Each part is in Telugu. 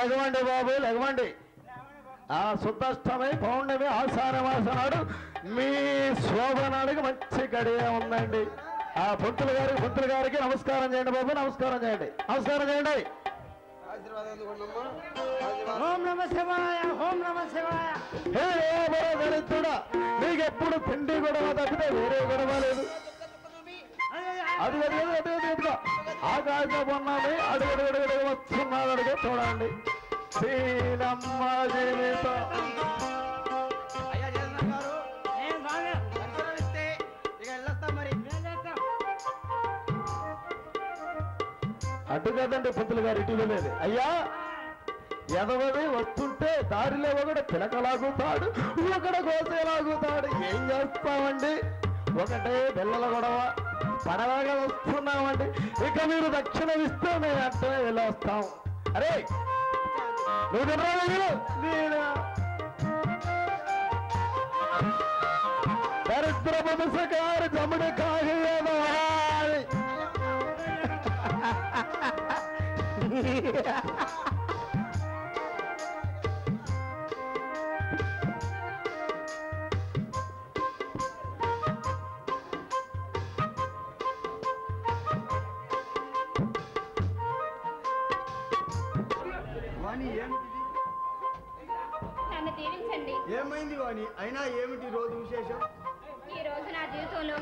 లెగవండి బాబు లెగవండి. ఆ శుద్ధష్టమి పౌర్ణమి ఆషాఢమాస నాడు మీ శోభనానికి మంచి గడియ ఉందండి. ఆ పంతులు గారికి నమస్కారం చేయండి బాబు, నమస్కారం చేయండి, నమస్కారం చేయండి. ఓం నమ శివాయ, ఓం నమ శివాయ. హే దళితుడా, నీకు ఎప్పుడు తిండి గొడవ తప్పితే వేరే గొడవ లేదు. అది ఆకాశం ఉన్నది, అడుగుడు వస్తున్నాడు, అడుగు చూడండి. శ్రీరమ్మ జీవితం అటు కదండి పంతులు గారు, ఇటు లేదు. అయ్యా ఎదవది వస్తుంటే దారిలో ఒకడు పిలకలాగుతాడు, ఒకడు కోసేలాగుతాడు. ఏం చేస్తామండి? ఒకటే పిల్లల గొడవ. పడవగా వస్తున్నామండి. ఇక మీరు దక్షిణం ఇస్తే మేము అట్టే వెళ్ళొస్తాం. అరే నువ్వు దరిద్ర వంశకారు జముడు కాగేదో నన్ను దీవించండి. ఏమైంది వాణి? అయినా ఏమిటి రోజు విశేషం? ఈ రోజు నా జీవితంలో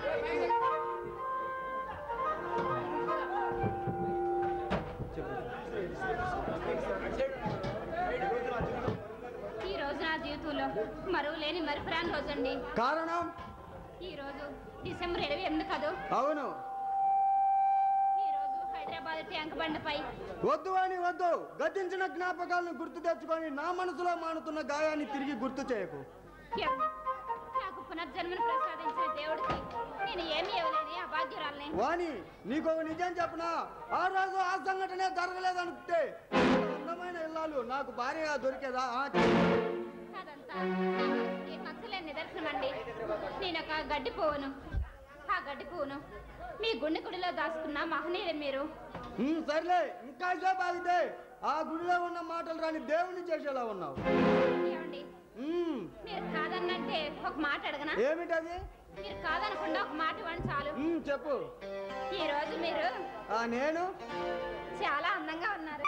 మరువులేని మరిపురాని రోజండి. కారణం? ఈ రోజు డిసెంబర్ 28 కాదు? అవును. ఈ రోజు హైదరాబాద్ ట్యాంక్ బండపై వద్దు అని వద్దు. గతించిన జ్ఞాపకాలను గుర్తు తెచ్చుకొని నా మనసులో మానుతున్న గాయాన్ని తిరిగి గుర్తు చేయకు. నాకు పునర్జన్మను ప్రసాదించిన దేవుడికి నేను ఏమీ ఇవ్వలేని అభాగ్యురాల్ని. వాణి, నీకు నిజం చెప్పనా? ఆ రోజు ఆ సంఘటనే జరగలేదనుకుంటే అందమైన ఇల్లాలు నాకు భార్యగా దొరికేదా? అదంతా నచ్చలేని నిదర్శనం అండి. నేను ఒక గడ్డి పువ్వును. ఆ గడ్డి పువ్వును మీ గుండె గుడిలో దాచుకున్న మహనీయులు మీరు. సర్లే, ఇంకా సేపు ఆగితే ఆ గుడిలో ఉన్న మాటలు రాని దేవుణ్ణి చేసేలా ఉన్నావు. ఏమండి, మీరు కాదన్నంటే ఒక మాట అడగనా? ఏమిటది? మీరు కాదనకుండా ఒక మాట ఇవ్వండి చాలు. చెప్పు. ఈ రోజు మీరు నేను చాలా అందంగా ఉన్నారు.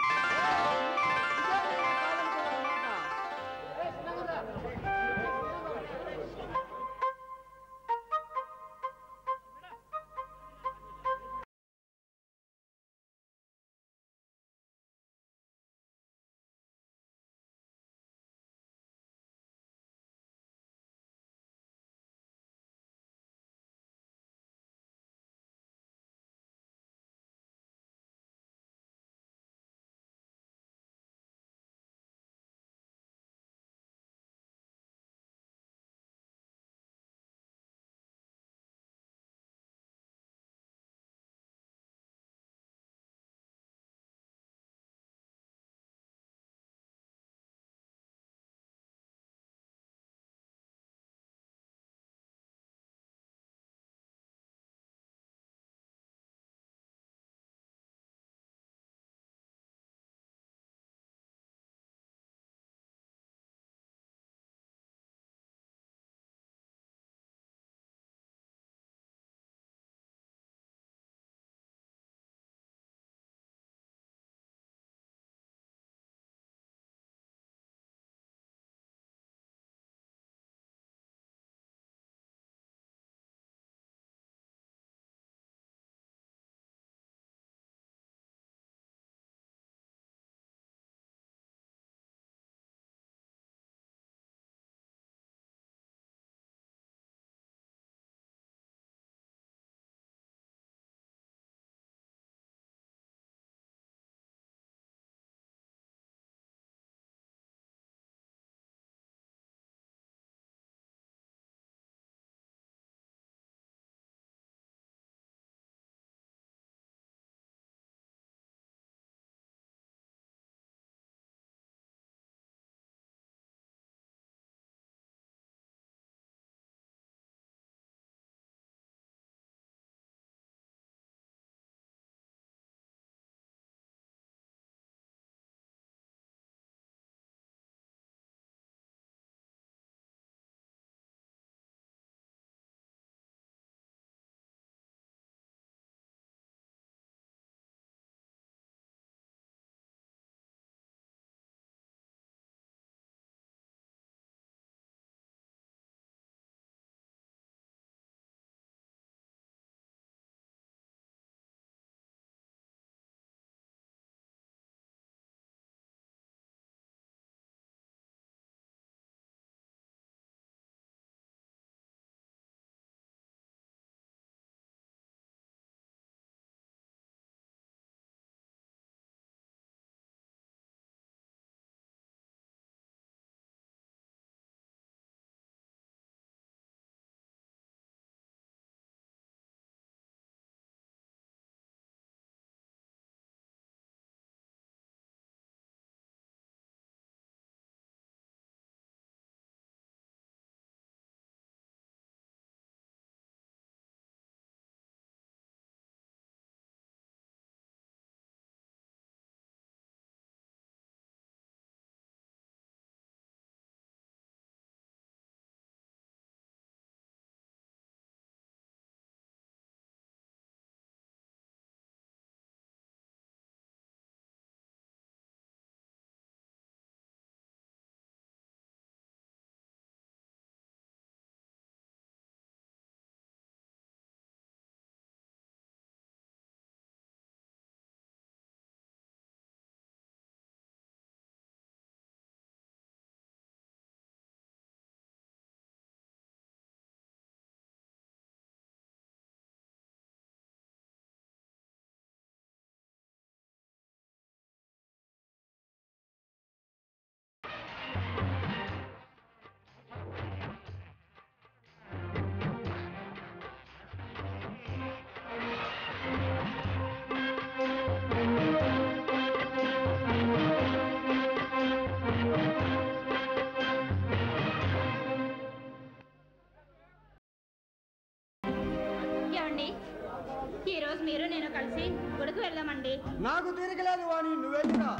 మీరు నేను కలిసి గుడికి వెళ్దామండి. నాకు తీరికలేదు వాణి, నువ్వు వెళ్ళిరా.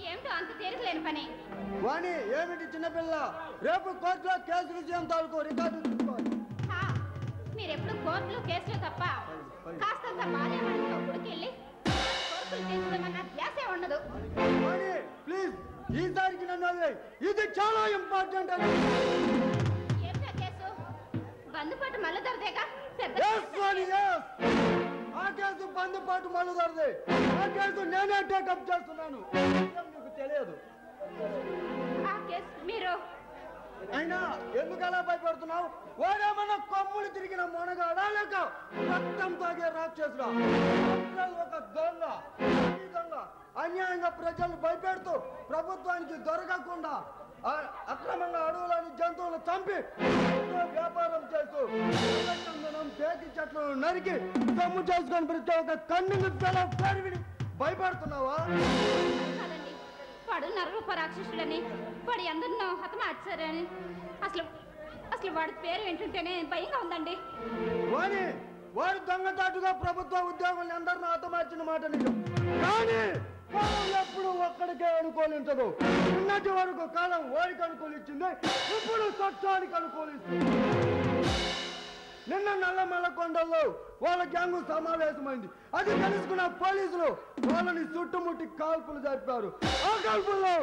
ఏమిటో అంత తీరికలేని పని. వాణి ఏమిటి చిన్నపిల్ల? రేపు కోర్టులో కేసు విషయం తాలూకు రికార్డు తీసుకోవాలి. మీరెప్పుడు కోర్టులో కేసులు తప్ప కాస్తంత బాల్యమణితో గుడికి వెళ్ళి కోర్టులు తీసుకోమన్న ధ్యాసే ఉండదు. వాణి ప్లీజ్ ఈసారికి నన్ను వదిలేయ్. ఇది చాలా ఇంపార్టెంట్. ఏమిటా కేసు? బందుపాటు మల్లదొరదేగా పెద్ద ఆ కేసు బందుపాటు మల్లదొరదే. ఆ కేసు నేనే టేకప్ చేస్తున్నాను. నీకు తెలియదు. ఆ కేసు మీరు అయినా ఎందుకు అలా భయపడుతున్నావు? వాడేమన్నా కొమ్ములు తిరిగిన మొనగాడా లేక రక్తం తాగే రాక్షసుడా? ఒక దొంగ అన్యాయంగా ప్రజలను భయపెడుతూ ప్రభుత్వానికి దొరకకుండా అక్రమంగా అడవులని జంతువులను చంపి వ్యాపారం చేస్తూ పేకి చెట్లను నరికి సొమ్ము చేసుకొని ప్రతి ఒక్క కన్ను పేరు విని భయపడుతున్నావా? కాదండి, వాడు నరరూప రాక్షసుడని, వాడి అందరినో హతమార్చారని అసలు వాడి పేరు వింటుంటేనే భయంగా ఉందండి. వాడు దొంగతాటుగా ప్రభుత్వ ఉద్యోగుల్ని అందరినీ హతమార్చిన మాట నిజం. కానీ కాలం ఎప్పుడు ఒక్కడికే అనుకూలించదు. ఉన్నటి వరకు కాలం వాడికి అనుకూలించింది, ఇప్పుడు చట్టానికి అనుకూలిస్తుంది. నిన్న నల్లమల్లకొండల్లో వాళ్ళ గ్యాంగు సమావేశమైంది. అది తెలుసుకున్న పోలీసులు వాళ్ళని చుట్టుముట్టి కాల్పులు జరిపారు. ఆ కాల్పుల్లో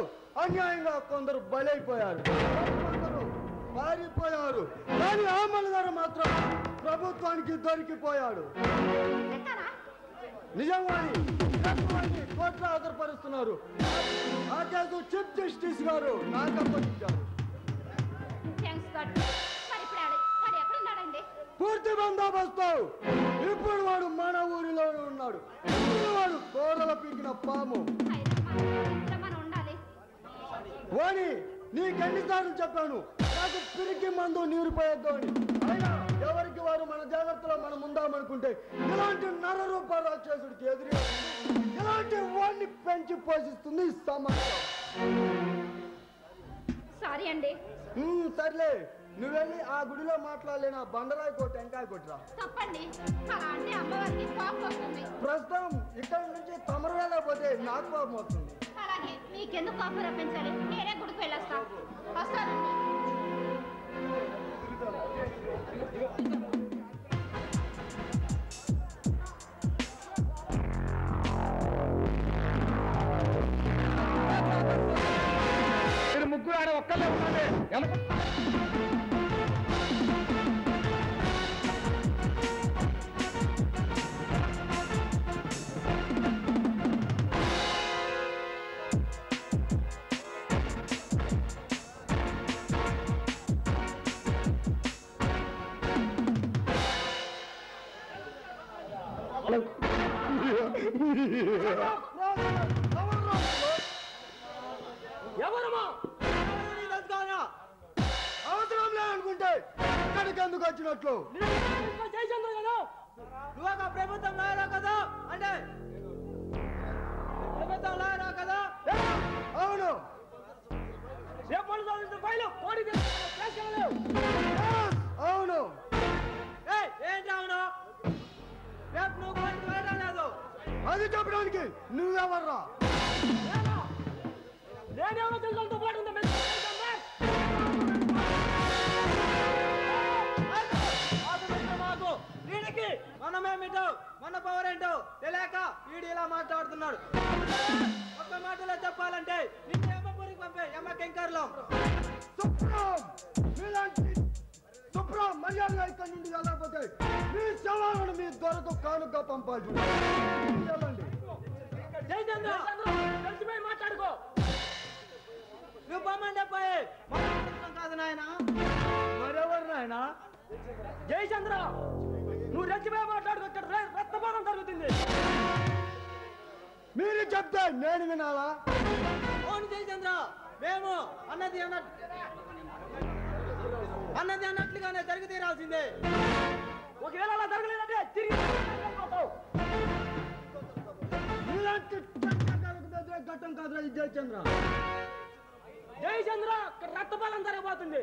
అన్యాయంగా కొందరు బలైపోయారు, కొందరు పారిపోయారు. కానీ ఆ మల్లదొర మాత్రం ప్రభుత్వానికి దొరికిపోయాడు. నిజంగాని కోర్టులో హాజరుపరుస్తున్నారు. ఆ కేసు చీఫ్ జస్టిస్ గారు నాకు అప్పగించారు. పూర్తి బందోబస్తు. ఇప్పుడు వాడు మన ఊరిలోనే ఉన్నాడు. వాడు కోరల పీకిన పాము. వాణి నీకెన్నిసార్లు చెప్పాను నాకు పిరికి మందు నీరు పోయొద్దు అని. అయినా ఎవరికి వారు మన జాగ్రత్తలో మనం ఉందామనుకుంటే ఇలాంటి నరరూప రాక్షసుడికి ఎదురు ఇలాంటి వాడిని పెంచి పోషిస్తుంది సమాజం. సారీ అండి. సర్లే, నువ్వు వెళ్ళి ఆ గుడిలో మాట్లాడలేని ఆ బండరాయి కొట్టి టెంకాయ కొట్టిరా. తప్పండి, అలా అంటే అమ్మవారికి కోపం వస్తుంది. ప్రస్తుతం ఇక్కడ నుంచి తమరు వెళ్ళకపోతే నాకు కోపం వస్తుంది. అలాగే మీకెందుకు కోపం రప్పించాలి? నేనే గుడికి వెళ్ళొస్తా. వస్తానండి. మీరు ముగ్గురు ఆడ ఒక్కలే ఉండండి. అవసరం లేదనుకుంటే ఇక్కడికి ఎందుకు వచ్చినట్లు? నువ్వు ఒక ప్రభుత్వం లాయరా కదా? అంటే ప్రభుత్వం లాయరా కదా? అవును. అవును. ఏంటి అవును? రేపు నువ్వు కోర్టుకు వెళ్ళడం లేదు. అది చెప్పడానికి నువ్వెవర్రా? నేనేమో తెలుసు పాటు వీడికి మనమేమిటో మన పవర్ ఏంటో తెలియక వీడు ఇలా మాట్లాడుతున్నాడు. ఒక్క మాటలో చెప్పాలంటే నిన్ను ఎమ్మపూరికి పంపే ఎమ్మ కెంకర్లో సుప్రం మర్యాదగా ఇక్కడి నుండి వెళ్ళకపోతే మీ శవాలను మీ దొరకు కానుక పంపాలి. మాట్లాడుకో. నువ్వు బొమ్మంటే పోయి కాదు నాయన. మరెవరు నాయన? జయచంద్ర, నువ్వు రెచ్చిపోయి మాట్లాడుకో. రక్తపాతం జరుగుతుంది. మీరు చెప్తే నేను వినాలా? అవును జయచంద్ర, మేము అన్నది అన్నట్లుగానే జరిగి తీరాల్సిందే. ఒకవేళ అలా జరగలేదంటే తిరిగి ఘట్టం కాదురా ఈ జయచంద్ర. జయచంద్ర రక్తపాతం జరగబోతుంది.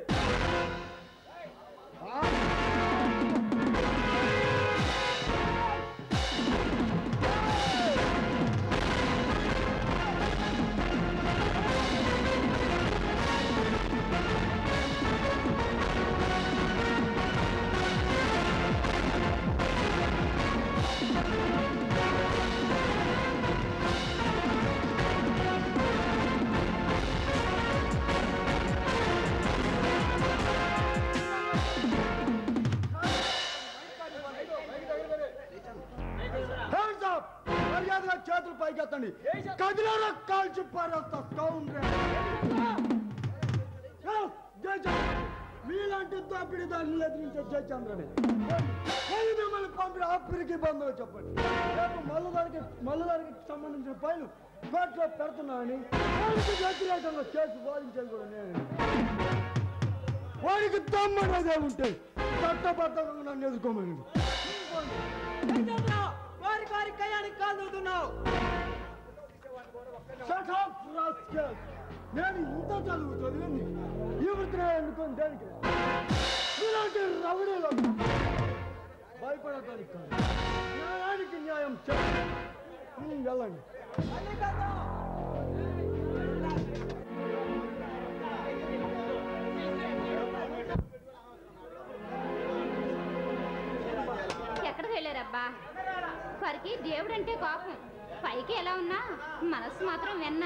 వదిలేరా కాల్చి పారేస్తా మీలాంటి దోపిడి దాన్ని ఎదిరించే జయచంద్రని మిమ్మల్ని పంపిన ఆపిరికి బంధువులు చెప్పండి రేపు మల్లదారికి సంబంధించిన పైలు కోర్టులో పెడుతున్నానని వాడికి వ్యతిరేకంగా కేసు వాదించేది కూడా నేను. వాడికి దమ్మనేదే ఉంటే చట్టబద్ధంగా నన్ను ఎదుర్కోమని వారి కయ్యానికి కాదుతున్నావు. నేను ఇంత చదువుతుంది ఈ వృత్తిని ఎన్నుకొని దానికి ఇలాంటి రవడీలో భయపడటానికి కాదు, న్యాయానికి న్యాయం చేయండి. వెళ్ళండి. ఎక్కడికి వెళ్ళారబ్బా? వారికి దేవుడంటే కోపం, పైకి ఎలా ఉన్నా మనసు మాత్రం వెన్న.